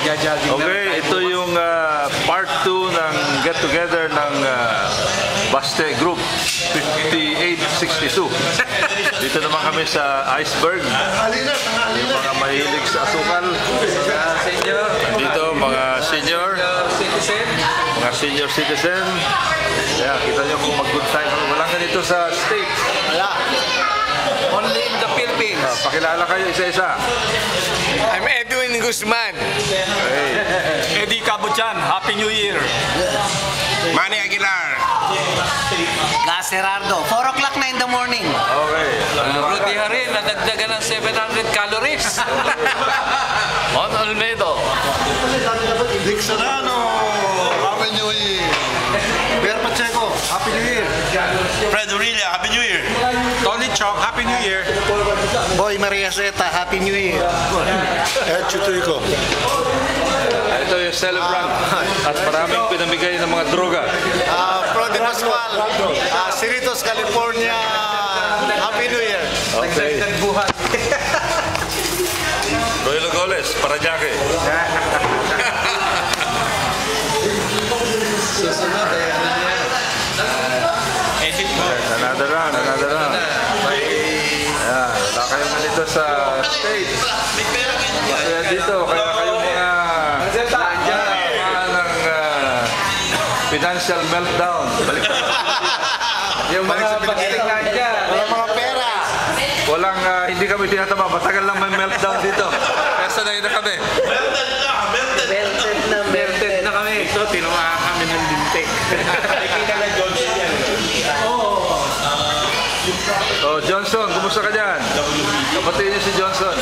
magja-jogging. Okay, ito yung part 2 ng get-together ng Baste Group 5862. Dito naman kami sa Iceberg. Yung mga mahilig sa asukal. Dito, mga senior citizen. Kaya kita nyo kung mag-good time. Walang ganito sa States. Wala. Only in the Philippines. Pakilala kayo isa-isa. I'm Edwin Guzman. Hey. Eddie Cabuchan, Happy New Year. Manny Aguilar. Gas Gerardo, 4 o'clock na in the morning. Okay. Rudy Harin, nadagdagan ng 700 calories. Mon Olmedo. Dick Serrano, Happy New Year. Bear Pacheco, Happy New Year. Fred Aurelia, Happy New Year. Tony Chong, Happy New Year. Boy Maria Zeta, Happy New Year. Ed Chutuico. Ito yung celebrant at maraming pinamigay ng mga droga. Prode Pascual, Cerritos, California, Happy New Year. Okay. Roy Logoles, Parañaque. Another round. Wala kayong ganito sa States. Kaya dito, kaya kayong mga ng financial meltdown. Yung mga pagkiling nandyan. Walang mga pera. Walang, hindi kami tinatama. Matagal lang may meltdown dito. Kaya sanay na kami. Melted na kami. Ito, tinamaan kami ng lintik. Nakikita ng Johnson yan. Oh, Johnson, kumusta ka dyan? Kapatid niyo si Johnson.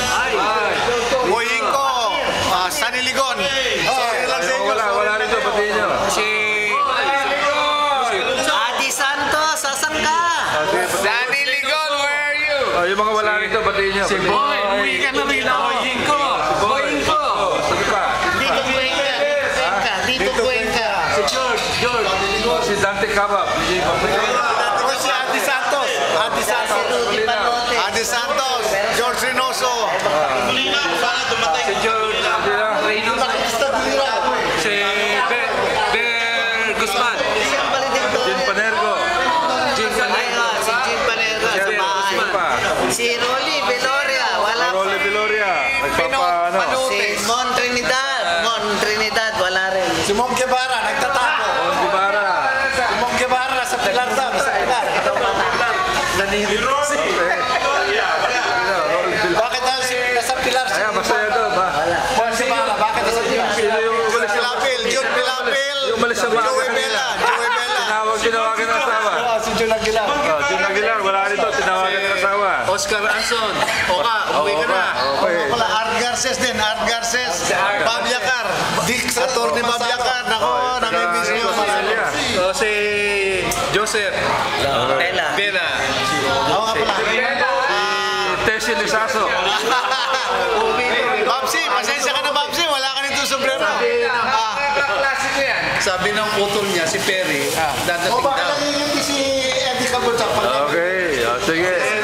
Boying ko, Sunny Ligon. Sorry lang sa inyo. Wala rito, kapatid niyo. Adi Santos, asan ka? Danny Ligon, where are you? Oh, yung mga wala rito, kapatid niyo. Boy, uwi ka na rin ako. Boying ko. Sige pa. Dito Cuenca. Si George. Si Dante Cabab. Ako si Adi Santos. Adi Santos, George Reynoso. Si George. Si Ber Guzman. Jin Panergo. Si Jim Panergo. Si Rolly Veloria. Wala pa. Rolly Viloria. Nagpapa, Si Mon Trinidad. Wala rin. Si Mom Guevara, nagtatago. Ibarra. Si Mom Guevara sa Pilarta, sa Pilar. Bakit na nasa Pilar? Ayan, masaya doon, ba? Mom Guevara, bakit nasa Pilar? Sino yung umalis sa Pilapil, Jun Pilapil. Yung umalis sa bahay Joey kanina. Bella. Tinawagan ng asawa. Si Jun Aguilar. Jun Aguilar, wala rito. Tinawagan ng asawa. Oscar Anson. Oka, umuwi ka na. Okay. Wala, Art Garces din, Art Garces. Bob Yacar. Dick Atty. Bob Yacar. Nako, namimiss niyo. O si Joseph. Bella. Oo nga pala. Tessie Lisaso. Babsi, pasensya ka na Babsi. Wala ka nito sombrero. Classic ko yan. Sabi ng utol niya, si Perry, dadating O baka daw. nangingiti si Eddie Cabuchan. Okay, sige.